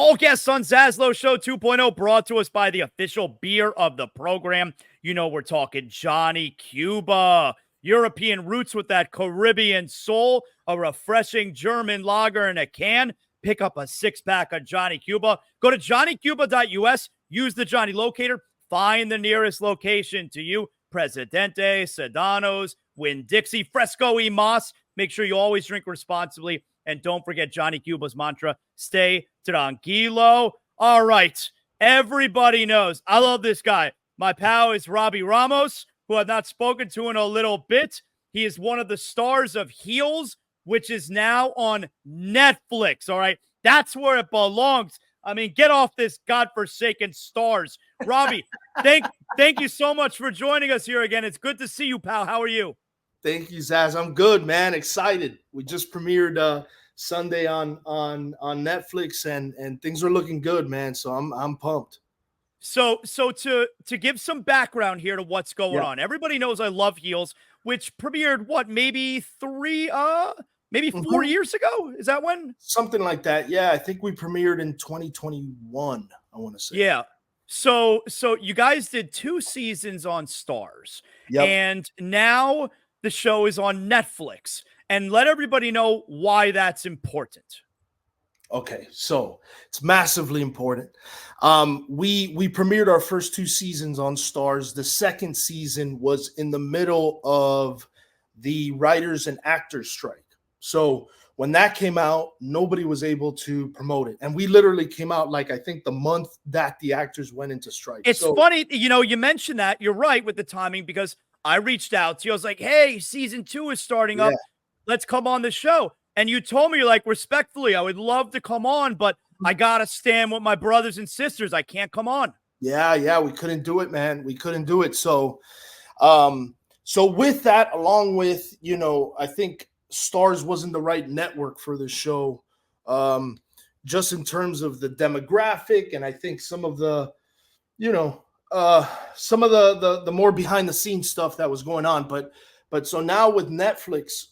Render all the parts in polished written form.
All guests on ZASLOW Show 2.0 brought to us by the official beer of the program. You know we're talking Johnny Cuba. European roots with that Caribbean soul, a refreshing German lager in a can. Pick up a six-pack of Johnny Cuba. Go to johnnycuba.us, use the Johnny Locator, find the nearest location to you. Presidente, Sedanos, Winn-Dixie, Fresco y Mas. Make sure you always drink responsibly. And don't forget Johnny Cuba's mantra, stay tranquilo. All right, everybody knows. I love this guy. My pal is Robby Ramos, who I've not spoken to in a little bit. He is one of the stars of Heels, which is now on Netflix, all right? That's where it belongs. I mean, get off this godforsaken Stars. Robby, thank you so much for joining us here again. It's good to see you, pal. How are you? Thank you, Zaz. I'm good, man. Excited. We just premiered Sunday on Netflix, and things are looking good, man. So I'm pumped. So to give some background here to what's going on. Everybody knows I love Heels, which premiered maybe 4 years ago. Is that when? Something like that. Yeah, I think we premiered in 2021. I want to say. Yeah. So you guys did 2 seasons on Stars, and now the show is on Netflix. And let everybody know why that's important. Okay, so it's massively important. We premiered our first 2 seasons on Stars. The second season was in the middle of the writers and actors strike. So when that came out, nobody was able to promote it. And we literally came out I think the month that the actors went into strike. It's funny, you mentioned that. You're right with the timing, because I reached out to you. I was like, hey, season 2 is starting up. Let's come on the show. And you told me, you're like, respectfully, I would love to come on, but I got to stand with my brothers and sisters. I can't come on. Yeah. We couldn't do it, man. We couldn't do it. So with that, along with, I think Stars wasn't the right network for the show, just in terms of the demographic. And I think some of the, some of the more behind the scenes stuff that was going on. But so now with Netflix,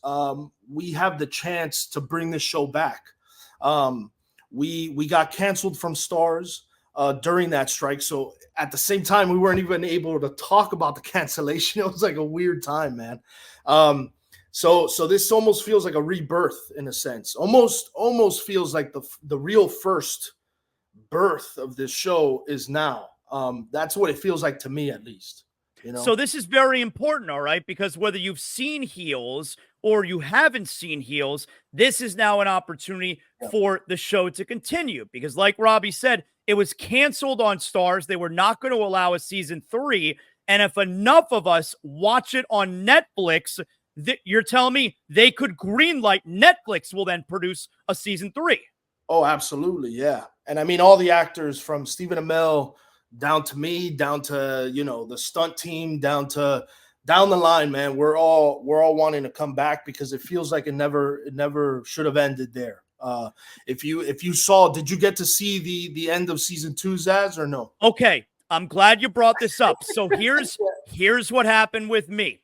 we have the chance to bring this show back. We got canceled from Stars during that strike. So at the same time, we weren't even able to talk about the cancellation. It was like a weird time, man. So this almost feels like a rebirth in a sense. Almost feels like the real first birth of this show is now. That's what it feels like to me, at least. So this is very important, all right? Because whether you've seen Heels or you haven't seen Heels, this is now an opportunity for the show to continue. Because like Robby said, it was canceled on Stars. They were not going to allow a season 3. And if enough of us watch it on Netflix, you're telling me they could greenlight Netflix will then produce a season 3. Oh, absolutely. Yeah. And I mean, all the actors from Stephen Amell down to me, down to, the stunt team, down the line, man, we're all wanting to come back, because it feels like it never should have ended there. If you saw, did you get to see the end of season 2, Zaz, or no? Okay. I'm glad you brought this up. So here's what happened with me.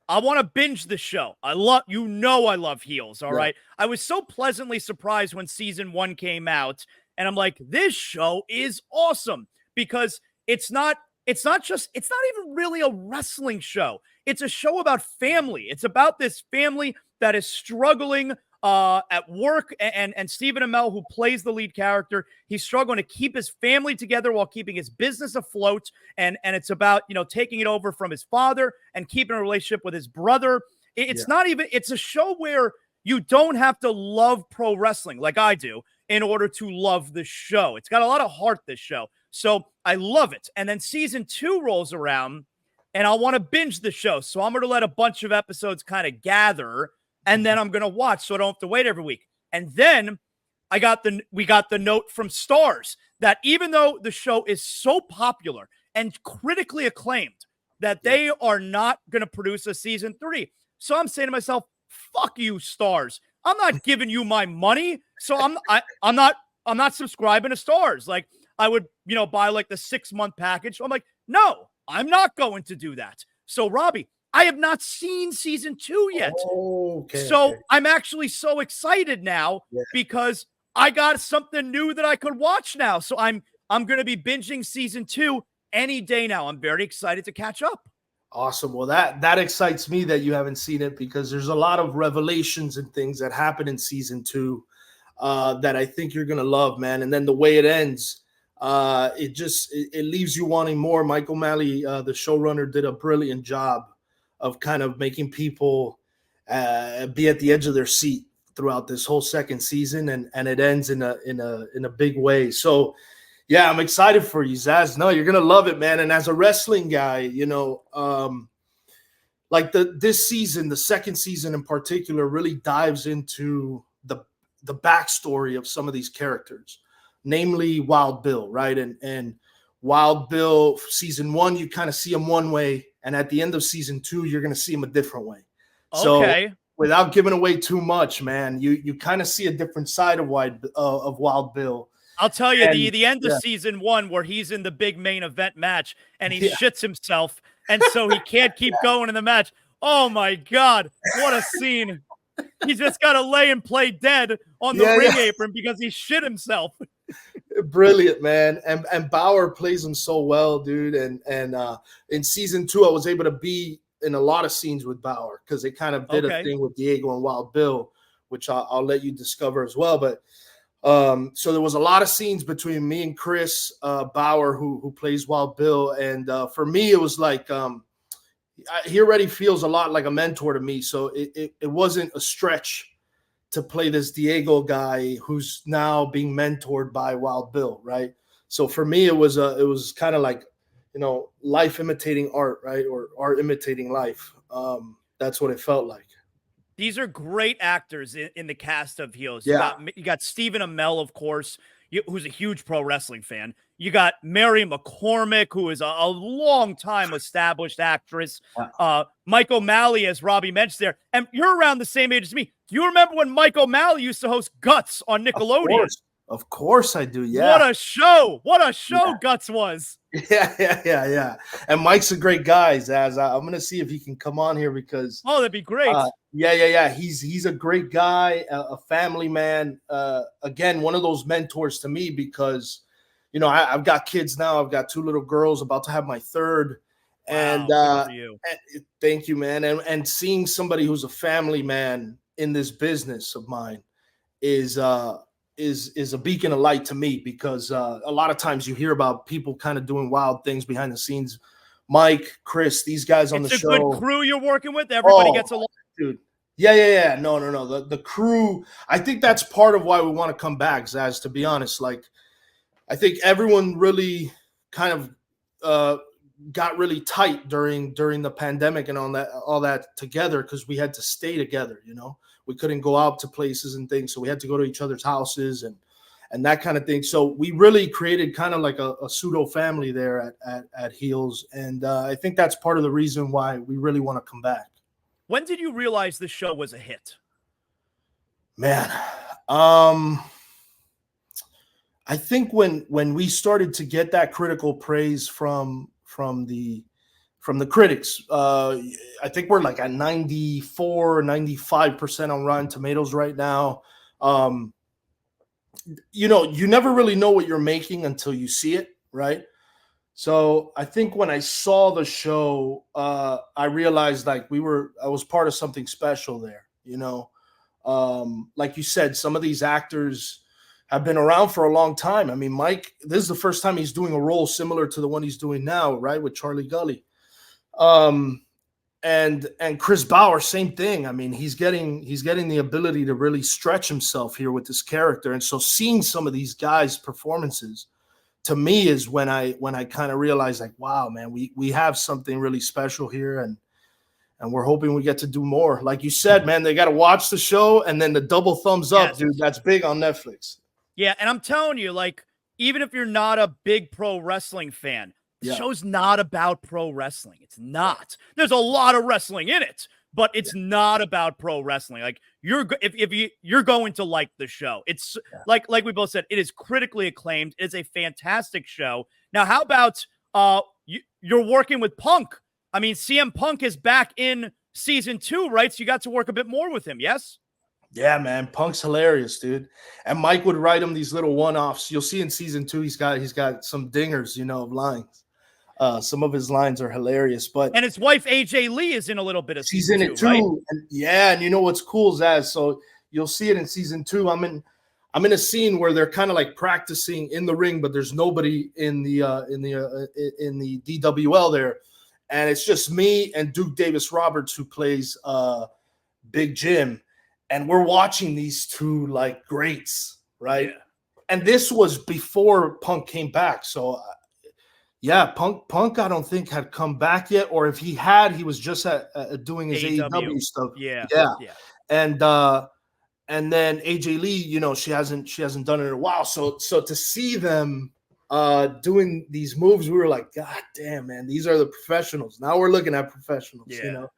I want to binge the show. I love Heels. All right. I was so pleasantly surprised when season 1 came out, and I'm like, this show is awesome, because it's not even really a wrestling show. It's a show about family. It's about this family that is struggling at work, and Stephen Amell, who plays the lead character, he's struggling to keep his family together while keeping his business afloat. And it's about, taking it over from his father and keeping a relationship with his brother. It's a show where you don't have to love pro wrestling like I do in order to love the show. It's got a lot of heart, this show. So I love it. And then season 2 rolls around, and I want to binge the show. So I'm going to let a bunch of episodes kind of gather, and then I'm going to watch, so I don't have to wait every week. And then we got the note from Stars that even though the show is so popular and critically acclaimed, that they are not going to produce a season 3. So I'm saying to myself, fuck you, Stars. I'm not giving you my money. So I'm not subscribing to Stars. Like, I would, buy like the 6-month package. So I'm like, no, I'm not going to do that. So Robby, I have not seen season 2 yet. Okay. So I'm actually so excited now because I got something new that I could watch now. So I'm going to be binging season 2 any day now. I'm very excited to catch up. Awesome. Well, that excites me that you haven't seen it, because there's a lot of revelations and things that happen in season 2 that I think you're going to love, man. And then the way it ends, it leaves you wanting more. Mike O'Malley, the showrunner, did a brilliant job of kind of making people be at the edge of their seat throughout this whole second season, and it ends in a big way. So yeah, I'm excited for you, Zaz. No, you're gonna love it, man. And as a wrestling guy, like this season, the second season in particular, really dives into the backstory of some of these characters, namely Wild Bill, right? And Wild Bill, season 1, you kind of see him one way, and at the end of season 2, you're gonna see him a different way. Okay. So without giving away too much, man, you kind of see a different side of Wild Bill. I'll tell you, the end of season 1, where he's in the big main event match and he shits himself, and so he can't keep going in the match. Oh my God, what a scene. He's just got to lay and play dead on the ring apron because he shit himself. Brilliant, man. And Bauer plays him so well, dude. And in season 2, I was able to be in a lot of scenes with Bauer, because they kind of did a thing with Diego and Wild Bill, which I'll let you discover as well. But so there was a lot of scenes between me and Chris Bauer, who plays Wild Bill. And for me, it was like he already feels a lot like a mentor to me. So it wasn't a stretch to play this Diego guy who's now being mentored by Wild Bill, right? So for me, it was kind of like, life imitating art, right? Or art imitating life. That's what it felt like. These are great actors in the cast of Heels. Yeah. You got Stephen Amell, of course, who's a huge pro wrestling fan. You got Mary McCormick, who is a long-time established actress. Mike O'Malley, as Robby mentioned there. And you're around the same age as me. Do you remember when Mike O'Malley used to host Guts on Nickelodeon? Of course I do, yeah. What a show. What a show Guts was. Yeah. And Mike's a great guy, Zaz. I'm going to see if he can come on here because... Oh, that'd be great. Yeah. He's a great guy, a family man. Again, one of those mentors to me because, I've got kids now. I've got 2 little girls, about to have my 3rd. And, thank you, man. And seeing somebody who's a family man in this business of mine is a beacon of light to me, because a lot of times you hear about people kind of doing wild things behind the scenes. Mike, Chris, these guys on the show. It's a good crew you're working with. Everybody gets along. Dude. Yeah. No. The crew, I think that's part of why we want to come back, Zaz, to be honest. Like, I think everyone really kind of got really tight during the pandemic and all that together, because we had to stay together, We couldn't go out to places and things, so we had to go to each other's houses and that kind of thing. So we really created kind of like a pseudo family there at Heels, and I think that's part of the reason why we really want to come back. When did you realize the show was a hit? Man, I think when we started to get that critical praise from the critics, I think we're like at 94, 95% on Rotten Tomatoes right now. You never really know what you're making until you see it, right? So I think when I saw the show, I realized like I was part of something special there, Like you said, some of these actors have been around for a long time. I mean, Mike, this is the first time he's doing a role similar to the one he's doing now, right? With Charlie Gully. And Chris Bauer, same thing. I mean, he's getting the ability to really stretch himself here with this character. And so seeing some of these guys' performances to me is when I kind of realized like, wow, man, we have something really special here. And we're hoping we get to do more. Like you said, man, they got to watch the show and then the double thumbs up, dude. That's big on Netflix. Yeah. And I'm telling you, like, even if you're not a big pro wrestling fan, the show's not about pro wrestling. It's not. There's a lot of wrestling in it, but it's not about pro wrestling. Like you're going to like the show. It's like we both said, it is critically acclaimed. It is a fantastic show. Now, how about you're working with Punk? I mean, CM Punk is back in season 2, right? So you got to work a bit more with him. Yes. Yeah, man, Punk's hilarious, dude. And Mike would write him these little one-offs. You'll see in season 2, he's got some dingers, of lines. Some of his lines are hilarious, but and his wife AJ Lee is in a little bit of she's season in it 2, right? too. And and you know what's cool, Zaz? So you'll see it in season 2. I'm in a scene where they're kind of like practicing in the ring, but there's nobody in the DWL there, and it's just me and Duke Davis Roberts, who plays Big Jim, and we're watching these two like greats, right? Yeah. And this was before Punk came back, so. Yeah, Punk, I don't think had come back yet, or if he had, he was just doing his AEW stuff. Yeah. And then AJ Lee, she hasn't done it in a while. So to see them doing these moves, we were like, God damn, man, these are the professionals. Now we're looking at professionals. And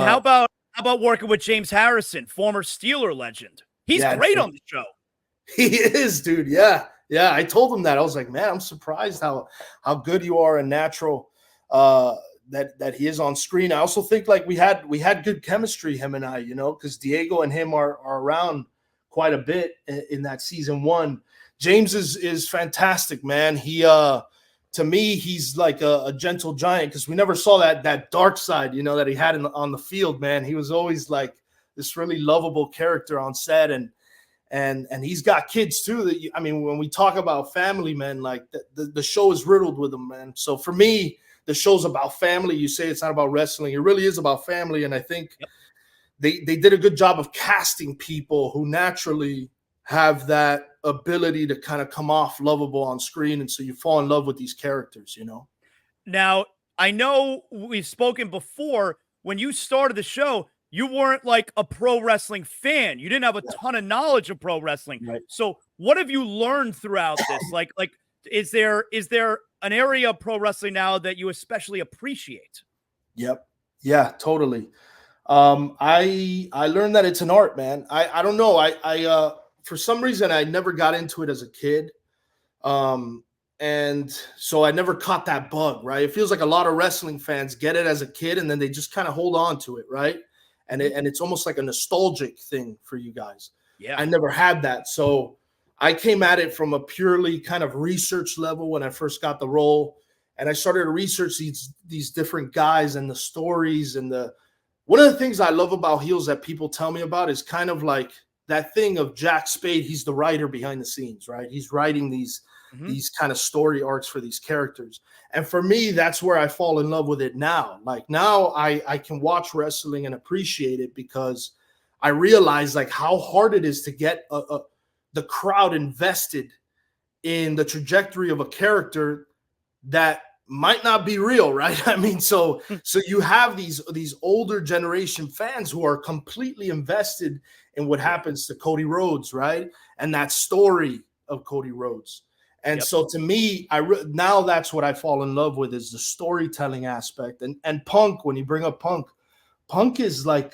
how about working with James Harrison, former Steeler legend? He's great on the show. He is, dude. Yeah. Yeah, I told him that. I was like, man, I'm surprised how good you are and natural that he is on screen. I also think like we had good chemistry, him and I, because Diego and him are around quite a bit in that season 1. James is fantastic, man. He to me, he's like a gentle giant, because we never saw that dark side, that he had on the field, man. He was always like this really lovable character on set, and he's got kids too. When we talk about family, man, like the show is riddled with them, man. So for me, the show's about family. You say it's not about wrestling. It really is about family. And I think they did a good job of casting people who naturally have that ability to kind of come off lovable on screen. And so you fall in love with these characters, Now, I know we've spoken before. When you started the show, you weren't like a pro wrestling fan. You didn't have a ton of knowledge of pro wrestling. Right. So what have you learned throughout this? Like, is there an area of pro wrestling now that you especially appreciate? Yep. Yeah, totally. I learned that it's an art, man. I don't know. I for some reason, I never got into it as a kid. And so I never caught that bug, right? It feels like a lot of wrestling fans get it as a kid and then they just kind of hold on to it, right? And it's almost like a nostalgic thing for you guys. Yeah. I never had that. So I came at it from a purely kind of research level when I first got the role. And I started to research these different guys and the stories. And one of the things I love about heels that people tell me about is kind of like that thing of Jack Spade. He's the writer behind the scenes, right? He's writing these kind of story arcs for these characters. And for me, that's where I fall in love with it now. Like now I can watch wrestling and appreciate it, because I realize like how hard it is to get the crowd invested in the trajectory of a character that might not be real, right? So you have these older generation fans who are completely invested in what happens to Cody Rhodes, right? And that story of Cody Rhodes. And so to me, now that's what I fall in love with, is the storytelling aspect. And Punk, when you bring up Punk is like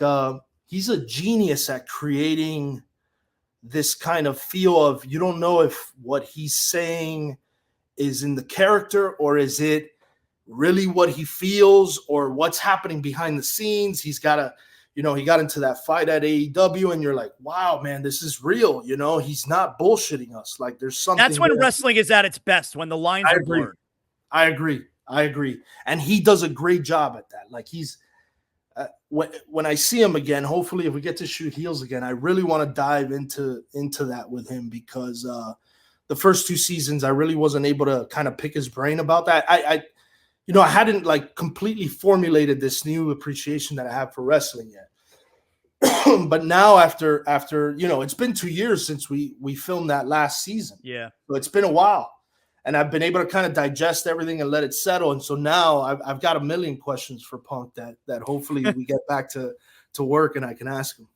he's a genius at creating this kind of feel of, you don't know if what he's saying is in the character or is it really what he feels or what's happening behind the scenes. He's got he got into that fight at AEW and you're like, wow, man, this is real. He's not bullshitting us. Like there's something. That's when wrestling is at its best, when the lines are blurred. I agree. And he does a great job at that. Like he's, when I see him again, hopefully if we get to shoot heels again, I really want to dive into that with him, because the first 2 seasons, I really wasn't able to kind of pick his brain about that. I hadn't like completely formulated this new appreciation that I have for wrestling yet. But now after it's been 2 years since we filmed that last season. Yeah. So it's been a while, and I've been able to kind of digest everything and let it settle. And so now I've got a million questions for Punk that hopefully we get back to work and I can ask him.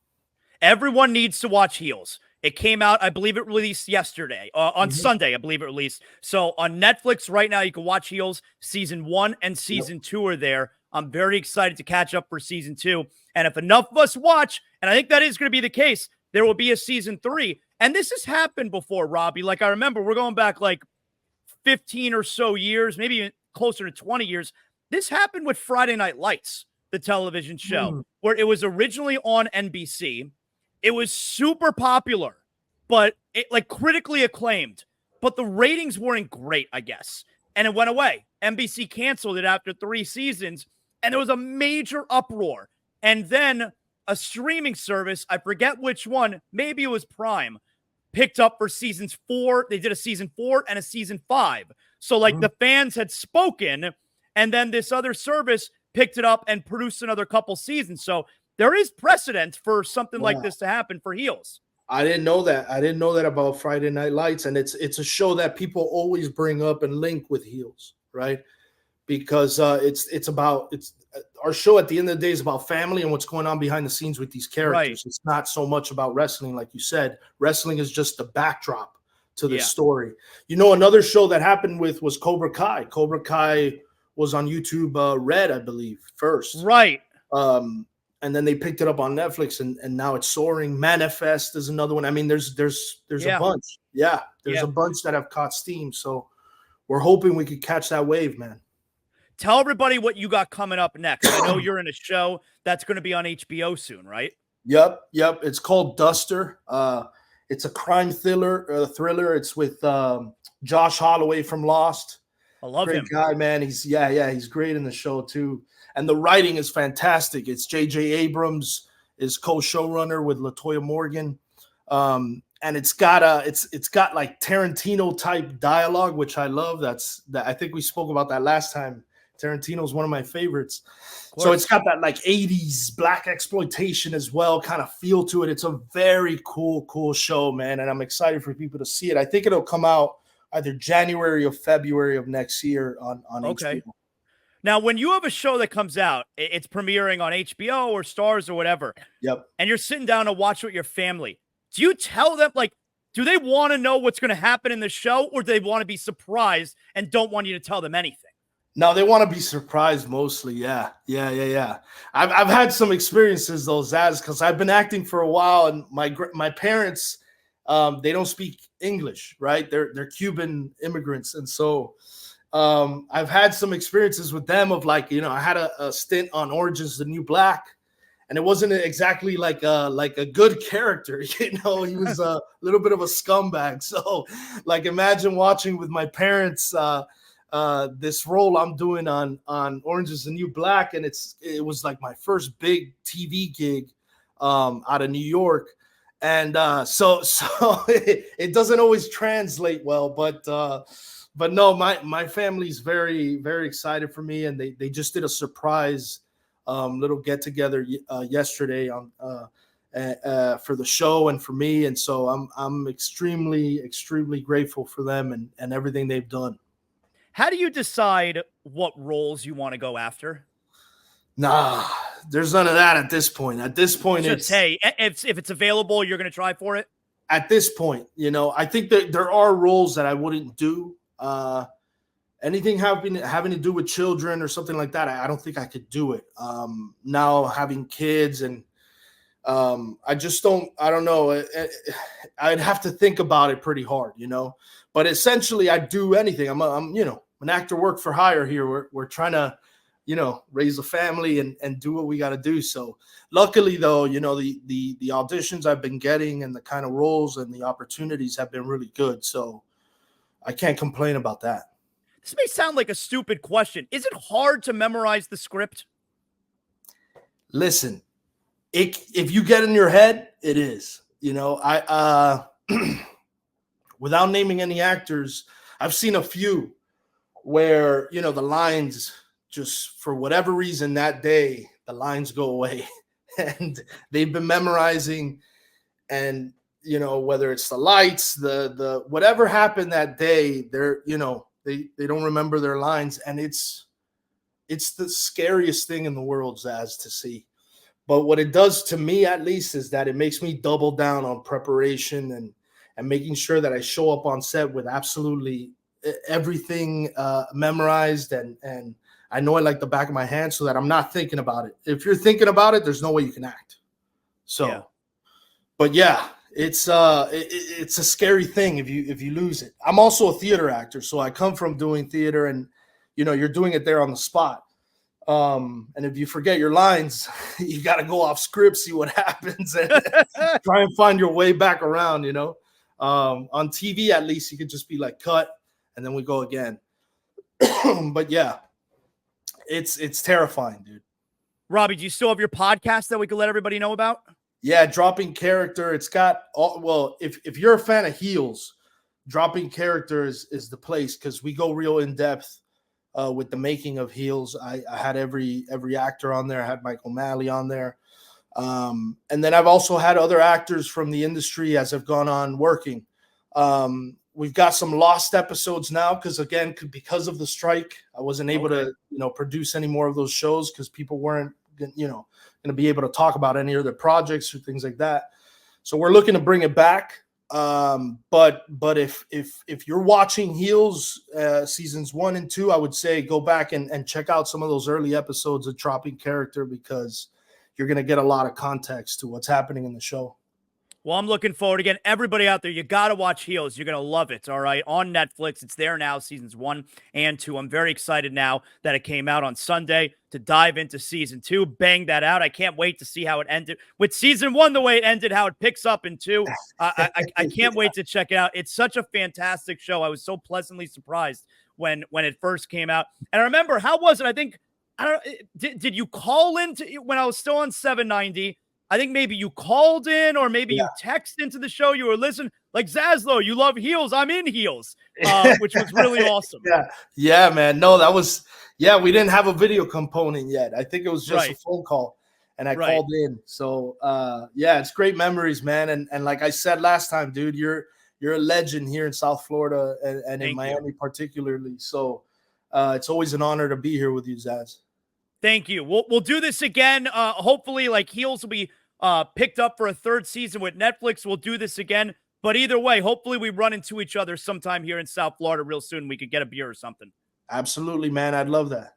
Everyone needs to watch Heels. It came out, I believe it released yesterday, on Sunday, I believe it released. So on Netflix right now, you can watch Heels. Season 1 and Season 2 are there. I'm very excited to catch up for Season 2. And if enough of us watch, and I think that is going to be the case, there will be a Season 3. And this has happened before, Robbie. Like, I remember we're going back like 15 or so years, maybe even closer to 20 years. This happened with Friday Night Lights, the television show, where it was originally on NBC. It was super popular, but it like critically acclaimed, but the ratings weren't great, I guess. And it went away. NBC canceled it after 3 seasons, and there was a major uproar. And then a streaming service, I forget which one, maybe it was Prime, picked up for seasons 4. They did a season 4 and a season 5. So like the fans had spoken, and then this other service picked it up and produced another couple seasons. So there is precedent for something like this to happen for Heels. I didn't know that. I didn't know that about Friday Night Lights, and it's a show that people always bring up and link with Heels, right? Because it's our show at the end of the day is about family and what's going on behind the scenes with these characters. Right. It's not so much about wrestling, like you said. Wrestling is just the backdrop to the story. You know, another show that happened was Cobra Kai. Cobra Kai was on YouTube Red, I believe, first. Right. And then they picked it up on Netflix, and now it's soaring. Manifest is another one. I mean, there's a bunch. Yeah, there's a bunch that have caught steam. So we're hoping we could catch that wave, man. Tell everybody what you got coming up next. I know you're in a show that's going to be on HBO soon, right? Yep. It's called Duster. It's a crime thriller. It's with Josh Holloway from Lost. I love him. Great guy, man. He's great in the show too. And the writing is fantastic. It's J.J. Abrams is co-showrunner with LaToya Morgan. And it's got like Tarantino type dialogue, which I love. I think we spoke about that last time. Tarantino's one of my favorites. So it's got that like 80s black exploitation as well kind of feel to it. It's a very cool show, man. And I'm excited for people to see it. I think it'll come out either January or February of next year on HBO. Now, when you have a show that comes out, it's premiering on HBO or Stars or whatever. Yep. And you're sitting down to watch with your family. Do you tell them, like, do they want to know what's going to happen in the show, or do they want to be surprised and don't want you to tell them anything? No, they want to be surprised mostly. Yeah. I've had some experiences though, Zaz, because I've been acting for a while, and my parents, they don't speak English, right? They're Cuban immigrants, and so I've had some experiences with them of like, you know, I had a stint on Orange Is the New Black, and it wasn't exactly like a good character, you know. He was a little bit of a scumbag. So, like, imagine watching with my parents this role I'm doing on Orange Is the New Black, and it was like my first big TV gig out of New York, and so it doesn't always translate well, but no, my family's very, very excited for me, and they just did a surprise little get together yesterday on for the show and for me, and so I'm extremely grateful for them and everything they've done. How do you decide what roles you want to go after? Nah, there's none of that at this point. At this point, it's hey, if it's available, you're going to try for it. At this point, you know, I think that there are roles that I wouldn't do. Anything having to do with children or something like that, I don't think I could do it. Now having kids, and I don't know. I'd have to think about it pretty hard, you know. But essentially, I'd do anything. I'm you know, an actor work for hire here. We're trying to, you know, raise a family and do what we got to do. So luckily, though, you know, the auditions I've been getting and the kind of roles and the opportunities have been really good. So I can't complain about that. This may sound like a stupid question. Is it hard to memorize the script? Listen, if you get in your head, it is. You know, I without naming any actors, I've seen a few where, you know, the lines just for whatever reason that day, the lines go away, and they've been memorizing, and, you know, whether it's the lights, the whatever happened that day, they're, you know, they don't remember their lines, and it's the scariest thing in the world, Zaz, to see. But what it does to me, at least, is that it makes me double down on preparation and making sure that I show up on set with absolutely everything memorized, and I know it like the back of my hand, so that I'm not thinking about it. If you're thinking about it, there's no way you can act. So, yeah. But yeah, it's a scary thing if you lose it. I'm also a theater actor, so I come from doing theater, and, you know, you're doing it there on the spot. And if you forget your lines, you got to go off script, see what happens, and try and find your way back around, you know. On TV, at least, you could just be like, cut, and then we go again. But yeah, it's terrifying, dude. Robby, do you still have your podcast that we could let everybody know about? Yeah, Dropping Character. It's got all, well, if you're a fan of heels, Dropping Character is the place, because we go real in depth with the making of heels. I had every actor on there. I had Michael Malley on there. And then I've also had other actors from the industry as I've gone on working. We've got some lost episodes now because of the strike, I wasn't able to, produce any more of those shows because people weren't, going to be able to talk about any of their projects or things like that. So we're looking to bring it back. But if you're watching Heels seasons 1 and 2, I would say go back and check out some of those early episodes of Dropping Character, because you're going to get a lot of context to what's happening in the show. Well, I'm looking forward. Again, everybody out there, you got to watch Heels. You're going to love it, all right? On Netflix. It's there now, seasons 1 and 2. I'm very excited now that it came out on Sunday to dive into season 2. Bang that out. I can't wait to see how it ended. With season 1, the way it ended, how it picks up in 2. I can't wait to check it out. It's such a fantastic show. I was so pleasantly surprised when it first came out. And I remember, how was it? I don't did you call in when I was still on 790? I think maybe you called in, or maybe you texted into the show. You were listening, like, ZASLOW, you love Heels, I'm in Heels, which was really awesome. Yeah, man. No, that was, we didn't have a video component yet. I think it was just a phone call, and I called in. So, it's great memories, man. And like I said last time, dude, you're a legend here in South Florida and in Miami particularly. So it's always an honor to be here with you, Zaz. Thank you. We'll do this again. Hopefully, like, Heels will be picked up for a 3rd season with Netflix. We'll do this again. But either way, hopefully we run into each other sometime here in South Florida real soon. We could get a beer or something. Absolutely, man. I'd love that.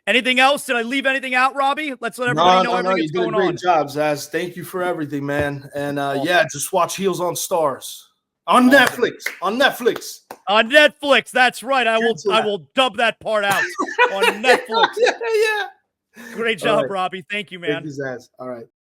Anything else? Did I leave anything out, Robby? Let's let everybody know everything that's going on. You did a great job, Zaz. Thank you for everything, man. And just watch Heels on Stars. On Netflix. On Netflix. On Netflix. That's right. I will dub that part out. On Netflix. Yeah. Great job, Robby. Thank you, man. Thank you, Zaz. All right.